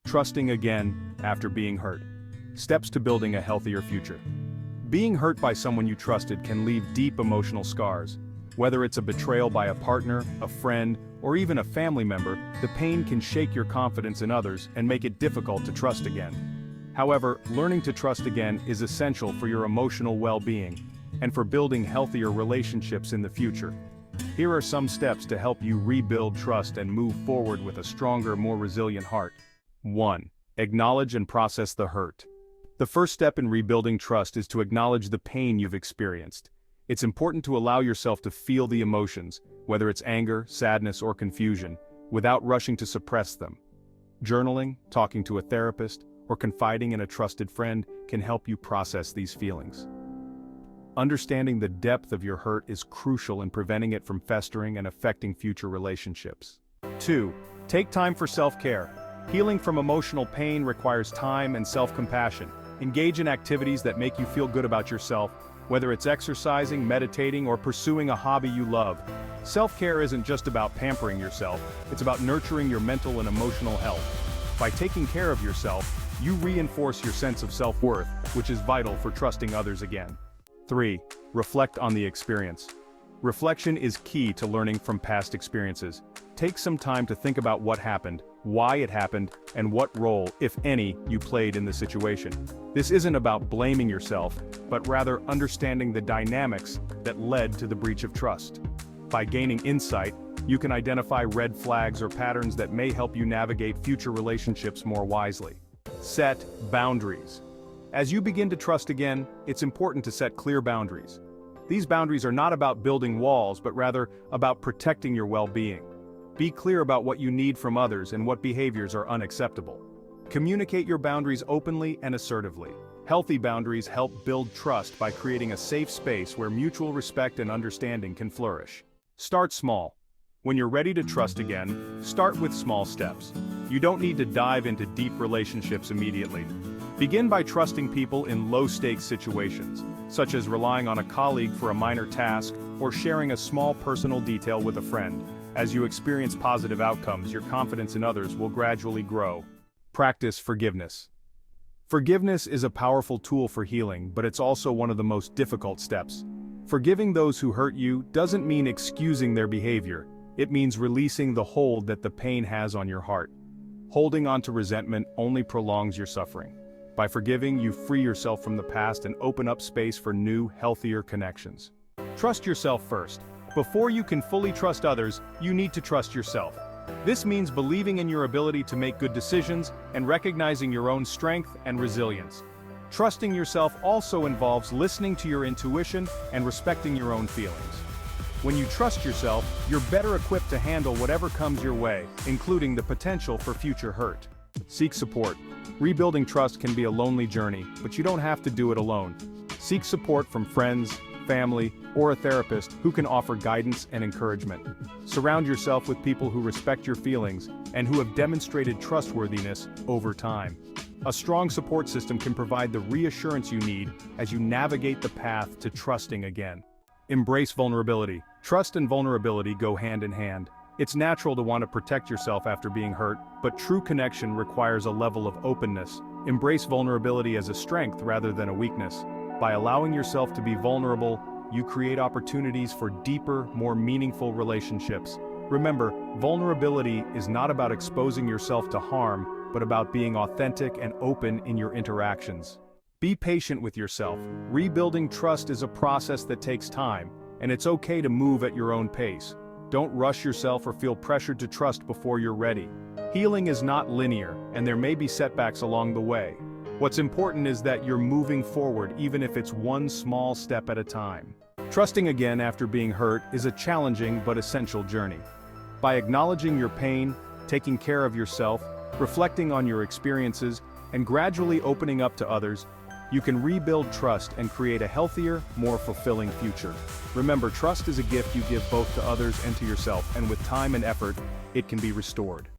Trusting again after being hurt. Steps to building a healthier future. Being hurt by someone you trusted can leave deep emotional scars. Whether it's a betrayal by a partner, a friend, or even a family member, the pain can shake your confidence in others and make it difficult to trust again. However, learning to trust again is essential for your emotional well-being and for building healthier relationships in the future. Here are some steps to help you rebuild trust and move forward with a stronger, more resilient heart. 1. Acknowledge and process the hurt. The first step in rebuilding trust is to acknowledge the pain you've experienced. It's important to allow yourself to feel the emotions, whether it's anger, sadness, or confusion, without rushing to suppress them. Journaling, talking to a therapist, or confiding in a trusted friend can help you process these feelings. Understanding the depth of your hurt is crucial in preventing it from festering and affecting future relationships. 2. Take time for self-care. Healing from emotional pain requires time and self-compassion. Engage in activities that make you feel good about yourself, whether it's exercising, meditating, or pursuing a hobby you love. Self-care isn't just about pampering yourself, it's about nurturing your mental and emotional health. By taking care of yourself, you reinforce your sense of self-worth, which is vital for trusting others again. 3. Reflect on the experience. Reflection is key to learning from past experiences. Take some time to think about what happened, why it happened, and what role, if any, you played in the situation. This isn't about blaming yourself, but rather understanding the dynamics that led to the breach of trust. By gaining insight, you can identify red flags or patterns that may help you navigate future relationships more wisely. Set boundaries. As you begin to trust again, it's important to set clear boundaries. These boundaries are not about building walls, but rather about protecting your well-being. Be clear about what you need from others and what behaviors are unacceptable. Communicate your boundaries openly and assertively. Healthy boundaries help build trust by creating a safe space where mutual respect and understanding can flourish. Start small. When you're ready to trust again, start with small steps. You don't need to dive into deep relationships immediately. Begin by trusting people in low-stakes situations, such as relying on a colleague for a minor task or sharing a small personal detail with a friend. As you experience positive outcomes, your confidence in others will gradually grow. Practice forgiveness. Forgiveness is a powerful tool for healing, but it's also one of the most difficult steps. Forgiving those who hurt you doesn't mean excusing their behavior. It means releasing the hold that the pain has on your heart. Holding on to resentment only prolongs your suffering. By forgiving, you free yourself from the past and open up space for new, healthier connections. Trust yourself first. Before you can fully trust others, you need to trust yourself. This means believing in your ability to make good decisions and recognizing your own strength and resilience. Trusting yourself also involves listening to your intuition and respecting your own feelings. When you trust yourself, you're better equipped to handle whatever comes your way, including the potential for future hurt. Seek support. Rebuilding trust can be a lonely journey, but you don't have to do it alone. Seek support from friends, family, or a therapist who can offer guidance and encouragement. Surround yourself with people who respect your feelings and who have demonstrated trustworthiness over time. A strong support system can provide the reassurance you need as you navigate the path to trusting again. Embrace vulnerability. Trust and vulnerability go hand in hand. It's natural to want to protect yourself after being hurt, but true connection requires a level of openness. Embrace vulnerability as a strength rather than a weakness. By allowing yourself to be vulnerable, you create opportunities for deeper, more meaningful relationships. Remember, vulnerability is not about exposing yourself to harm, but about being authentic and open in your interactions. Be patient with yourself. Rebuilding trust is a process that takes time, and it's okay to move at your own pace. Don't rush yourself or feel pressured to trust before you're ready. Healing is not linear, and there may be setbacks along the way. What's important is that you're moving forward even if it's one small step at a time. Trusting again after being hurt is a challenging but essential journey. By acknowledging your pain, taking care of yourself, reflecting on your experiences, and gradually opening up to others, you can rebuild trust and create a healthier, more fulfilling future. Remember, trust is a gift you give both to others and to yourself, and with time and effort, it can be restored.